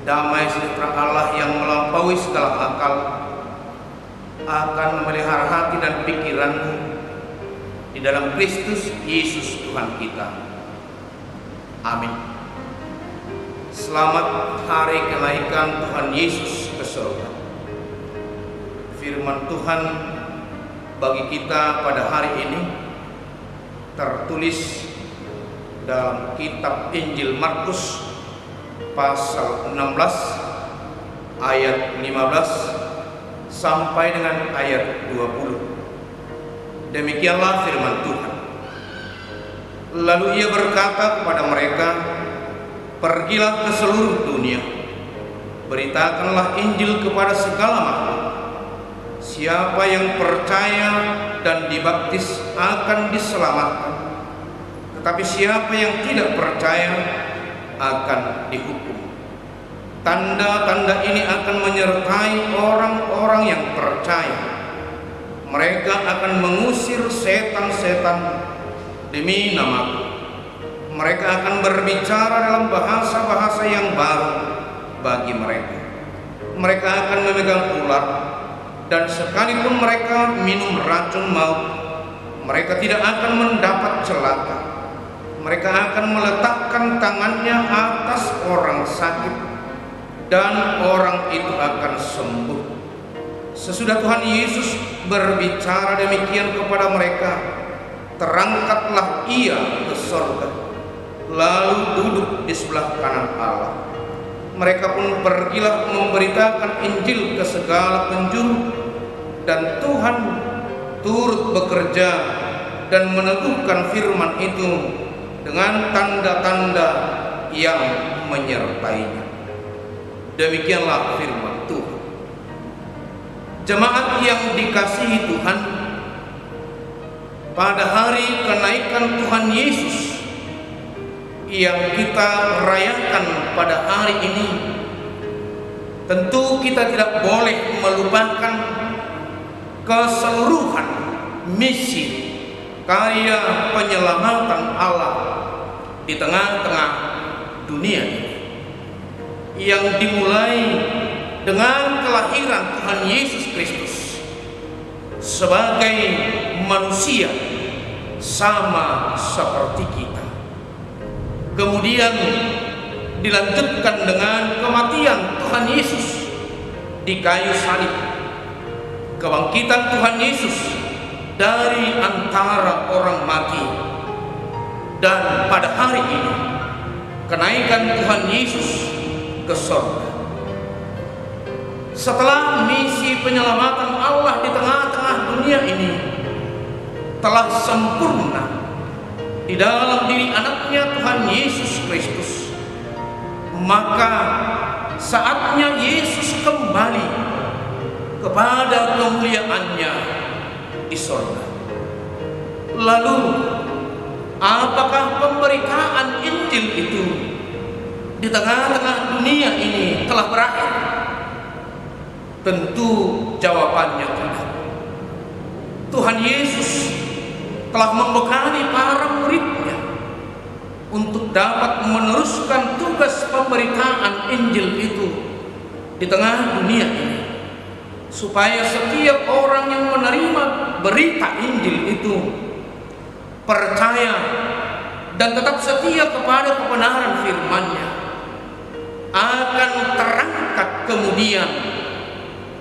damai sejahtera Allah yang melampaui segala akal akan memelihara hati dan pikiranmu di dalam Kristus Yesus Tuhan kita. Amin. Selamat hari kenaikan Tuhan Yesus ke surga. Firman Tuhan bagi kita pada hari ini tertulis dalam kitab Injil Markus pasal 16 ayat 15 sampai dengan ayat 20. Demikianlah firman Tuhan. Lalu ia berkata kepada mereka, "Pergilah ke seluruh dunia, beritakanlah Injil kepada segala makhluk. Siapa yang percaya dan dibaptis akan diselamatkan, tetapi siapa yang tidak percaya akan dihukum. Tanda-tanda ini akan menyertai orang-orang yang percaya. Mereka akan mengusir setan-setan demi namaku. Mereka akan berbicara dalam bahasa-bahasa yang baru bagi mereka. Mereka akan memegang ular, dan sekalipun mereka minum racun maut, mereka tidak akan mendapat celaka. Mereka akan meletakkan tangannya atas orang sakit, dan orang itu akan sembuh." Sesudah Tuhan Yesus berbicara demikian kepada mereka, terangkatlah ia ke surga, lalu duduk di sebelah kanan Allah. Mereka pun pergilah memberitakan Injil ke segala penjuru, dan Tuhan turut bekerja dan meneguhkan firman itu dengan tanda-tanda yang menyertainya. Demikianlah firman Tuhan. Jemaat yang dikasihi Tuhan, pada hari kenaikan Tuhan Yesus yang kita rayakan pada hari ini, tentu kita tidak boleh melupakan keseluruhan misi karya penyelamatan Allah di tengah-tengah dunia ini, yang dimulai dengan kelahiran Tuhan Yesus Kristus sebagai manusia sama seperti kita, kemudian dilanjutkan dengan kematian Tuhan Yesus di kayu salib, kebangkitan Tuhan Yesus dari antara orang mati, dan pada hari ini kenaikan Tuhan Yesus ke surga. Setelah misi penyelamatan Allah di tengah-tengah dunia ini telah sempurna di dalam diri anaknya Tuhan Yesus Kristus, maka saatnya Yesus kembali kepada kemuliaannya di surga. Lalu apakah pemberitaan Injil itu di tengah-tengah dunia ini telah berakhir? Tentu jawabannya tidak. Tuhan Yesus telah membekali para muridnya untuk dapat meneruskan tugas pemberitaan Injil itu di tengah dunia ini, supaya setiap orang yang menerima berita Injil itu percaya dan tetap setia kepada kebenaran firman-Nya, akan terangkat kemudian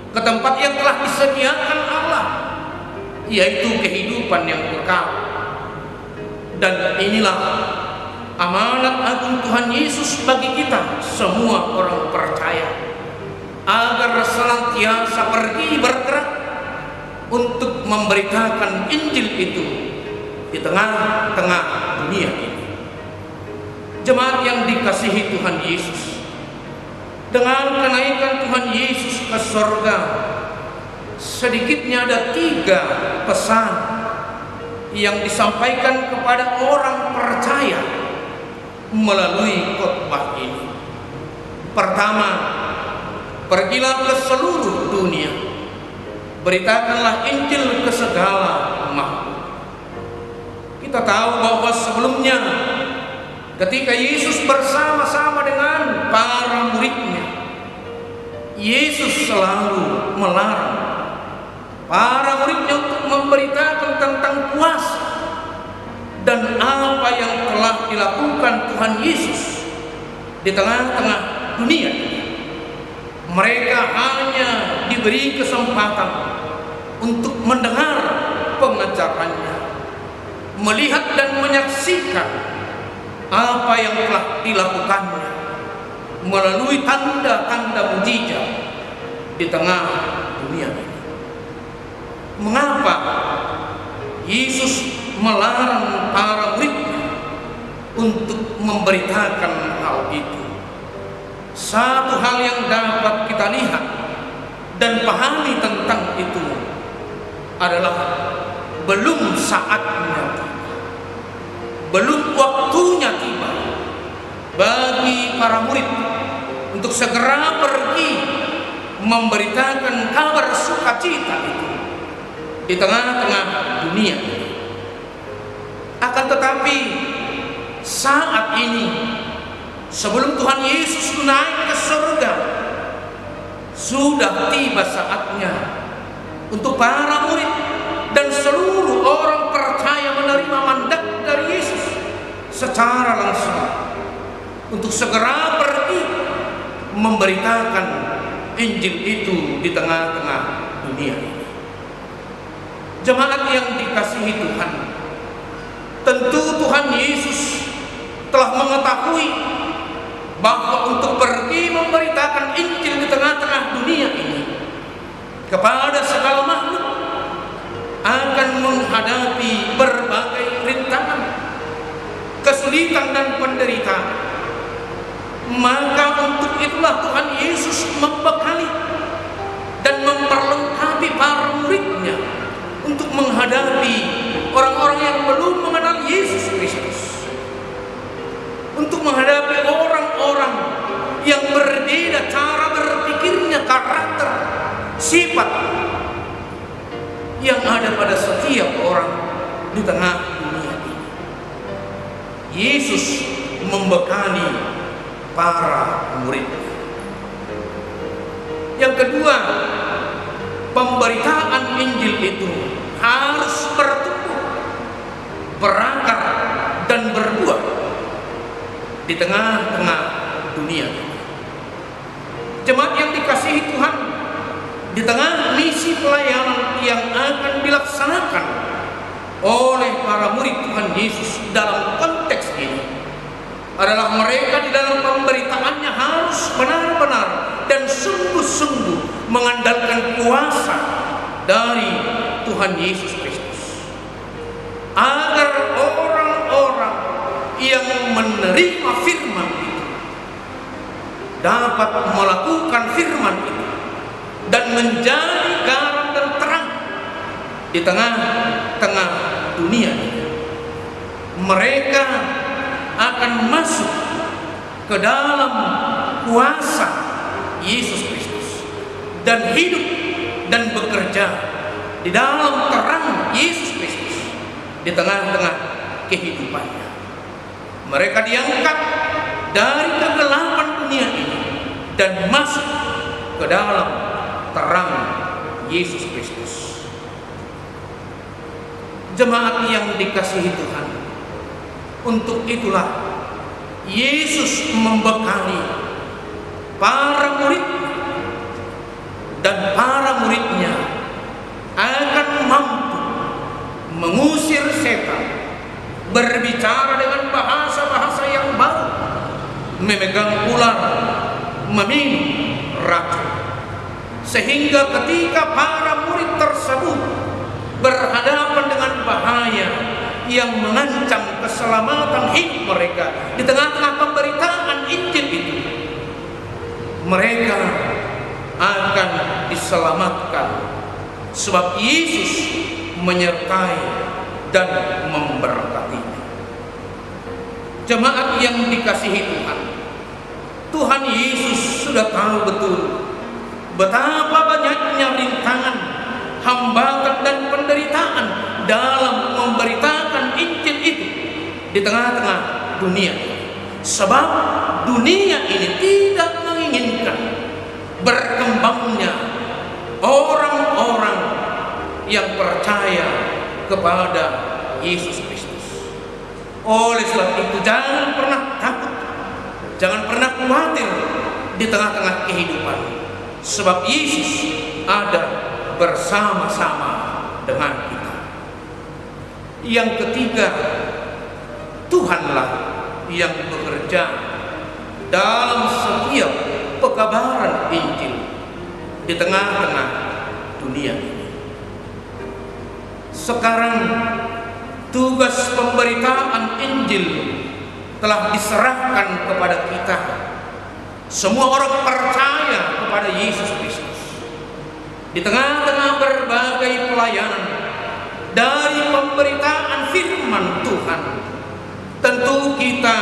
ke tempat yang telah disediakan Allah, yaitu kehidupan yang kekal. Dan inilah amanat agung Tuhan Yesus bagi kita semua orang percaya, agar senantiasa pergi bergerak untuk memberitakan Injil itu di tengah-tengah dunia ini. Jemaat yang dikasihi Tuhan Yesus, dengan kenaikan Tuhan Yesus ke surga, sedikitnya ada 3 pesan yang disampaikan kepada orang percaya melalui khotbah ini. Pertama, pergilah ke seluruh dunia, beritakanlah Injil ke segala makhluk. Kita tahu bahwa sebelumnya ketika Yesus bersama-sama dengan para muridnya Yesus selalu melarang para muridnya untuk memberitakan tentang kuasa dan apa yang telah dilakukan Tuhan Yesus di tengah-tengah dunia. Mereka hanya diberi kesempatan untuk mendengar pengajarannya, melihat dan menyaksikan apa yang telah dilakukannya melalui tanda-tanda mujizat di tengah dunia ini. Mengapa Yesus melarang para muridnya untuk memberitakan hal itu? Satu hal yang dapat kita lihat dan pahami tentang itu adalah belum saatnya, belum waktunya tiba bagi para murid untuk segera pergi memberitakan kabar sukacita itu di tengah-tengah dunia. Akan tetapi saat ini, sebelum Tuhan Yesus naik ke surga, sudah tiba saatnya untuk para murid dan seluruh orang percaya menerima mandat dari Yesus secara langsung untuk segera pergi memberitakan Injil itu di tengah-tengah dunia ini. Jemaat yang dikasihi Tuhan, tentu Tuhan Yesus telah mengetahui bahwa untuk pergi memberitakan Injil di tengah-tengah dunia ini kepada segala makhluk akan menghadapi berbagai rintangan, kesulitan dan penderitaan. Maka untuk itulah Tuhan Yesus membekali dan memperlengkapi para muridnya untuk menghadapi orang-orang yang belum mengenal Yesus Kristus, untuk menghadapi orang-orang yang berbeda cara berpikirnya, karakter, sifat yang ada pada setiap orang di tengah dunia ini. Yesus membekali para muridnya. Yang kedua, pemberitaan Injil itu harus bertumbuh, berakar dan berbuah di tengah-tengah dunia. Jemaat yang dikasihi Tuhan, di tengah misi pelayanan yang akan dilaksanakan oleh para murid Tuhan Yesus dalam konteks ini adalah mereka di dalam pemberitaannya harus benar-benar dan sungguh-sungguh mengandalkan kuasa dari Tuhan Yesus Kristus, agar orang-orang yang menerima firman itu dapat melakukan firman itu dan menjadi garam dan terang di tengah-tengah dunia ini. Mereka akan masuk ke dalam kuasa Yesus Kristus dan hidup dan bekerja di dalam terang Yesus Kristus di tengah-tengah kehidupannya. Mereka diangkat dari kegelapan dunia ini dan masuk ke dalam terang Yesus Kristus. Jemaat yang dikasihi Tuhan, untuk itulah Yesus membekali para murid, dan para muridnya akan mampu mengusir setan, berbicara dengan bahasa-bahasa yang baru, memegang ular, meminum racun, sehingga ketika para murid tersebut berhadapan dengan bahaya yang mengancam keselamatan hidup mereka di tengah-tengah pemberitaan Injil itu, mereka akan diselamatkan sebab Yesus menyertai dan memberkatinya. Jemaat yang dikasihi Tuhan, Tuhan Yesus sudah tahu betul betapa banyaknya rintangan, hambatan dan penderitaan dalam memberitakan Injil itu di tengah-tengah dunia. Sebab dunia ini tidak menginginkan berkembang yang percaya kepada Yesus Kristus. Oleh sebab itu jangan pernah takut, jangan pernah khawatir di tengah-tengah kehidupan, sebab Yesus ada bersama-sama dengan kita. Yang ketiga, Tuhanlah yang bekerja dalam setiap pekabaran Injil di tengah-tengah dunia ini. Sekarang tugas pemberitaan Injil telah diserahkan kepada kita. Semua orang percaya kepada Yesus Kristus. Di tengah-tengah berbagai pelayanan dari pemberitaan firman Tuhan, tentu kita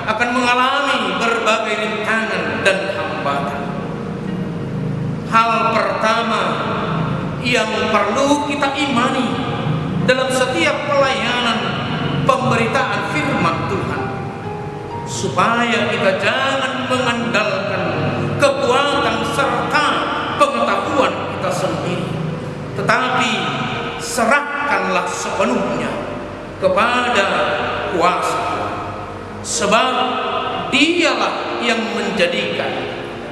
akan mengalami berbagai rintangan dan hambatan. Hal pertama yang perlu kita imani dalam setiap pelayanan pemberitaan firman Tuhan, supaya kita jangan mengandalkan kekuatan serta pengetahuan kita sendiri, tetapi serahkanlah sepenuhnya kepada kuasa Tuhan. Sebab Dialah yang menjadikan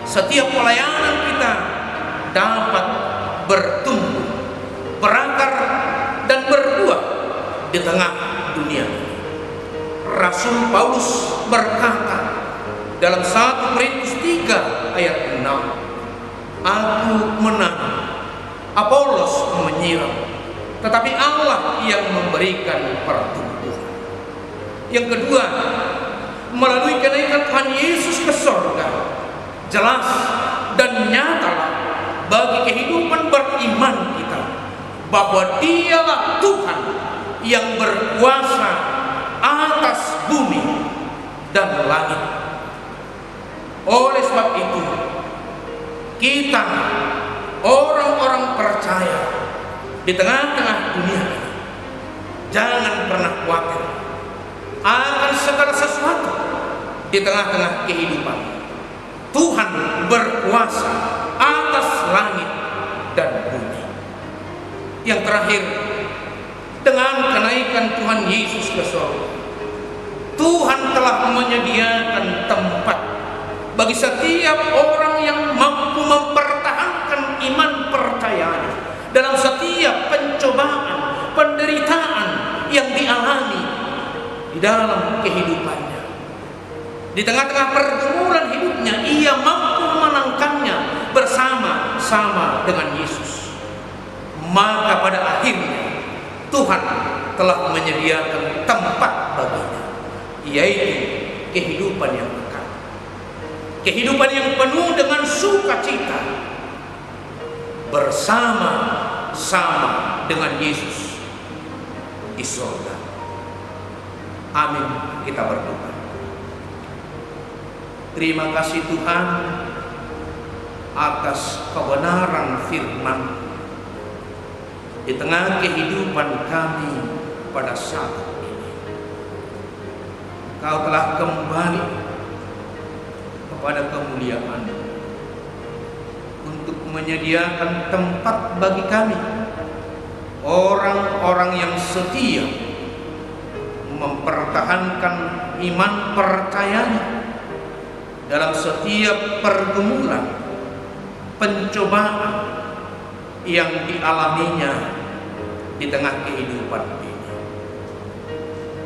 setiap pelayanan kita dapat bertumbuh, berakar, dan berbuah di tengah dunia. Rasul Paulus berkata dalam 1 Korintus 3 ayat 6, "Aku menanam, Apolos menyiram, tetapi Allah yang memberikan pertumbuhan." Yang kedua, melalui kenaikan Tuhan Yesus ke surga, jelas dan nyatalah bagi kehidupan beriman kita bahwa Dialah Tuhan yang berkuasa atas bumi dan langit. Oleh sebab itu, kita orang-orang percaya di tengah-tengah dunia ini jangan pernah khawatir akan segala sesuatu di tengah-tengah kehidupan. Tuhan berkuasa atas langit dan bumi. Yang terakhir, dengan kenaikan Tuhan Yesus ke surga, Tuhan telah menyediakan tempat bagi setiap orang yang mampu mempertahankan iman percayanya dalam setiap pencobaan, penderitaan yang dialami di dalam kehidupannya. Di tengah-tengah pergumulan hidupnya, ia mampu memenangkannya bersama-sama dengan Yesus. Maka pada akhirnya Tuhan telah menyediakan tempat baginya, yaitu kehidupan yang kekal, kehidupan yang penuh dengan sukacita bersama-sama dengan Yesus di surga. Amin. Kita berdoa. Terima kasih Tuhan atas kebenaran firman di tengah kehidupan kami pada saat ini. Kau telah kembali kepada kemuliaan untuk menyediakan tempat bagi kami, orang-orang yang setia mempertahankan iman percayanya dalam setiap pergumulan, pencobaan yang dialaminya di tengah kehidupan ini.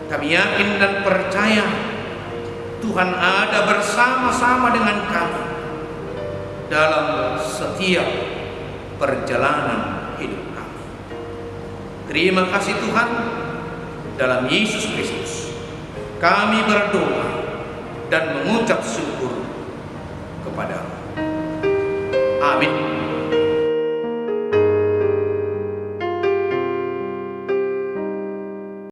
Kami yakin dan percaya Tuhan ada bersama-sama dengan kami dalam setiap perjalanan hidup kami. Terima kasih Tuhan, dalam Yesus Kristus kami berdoa dan mengucap syukur kepada-Mu. Amin.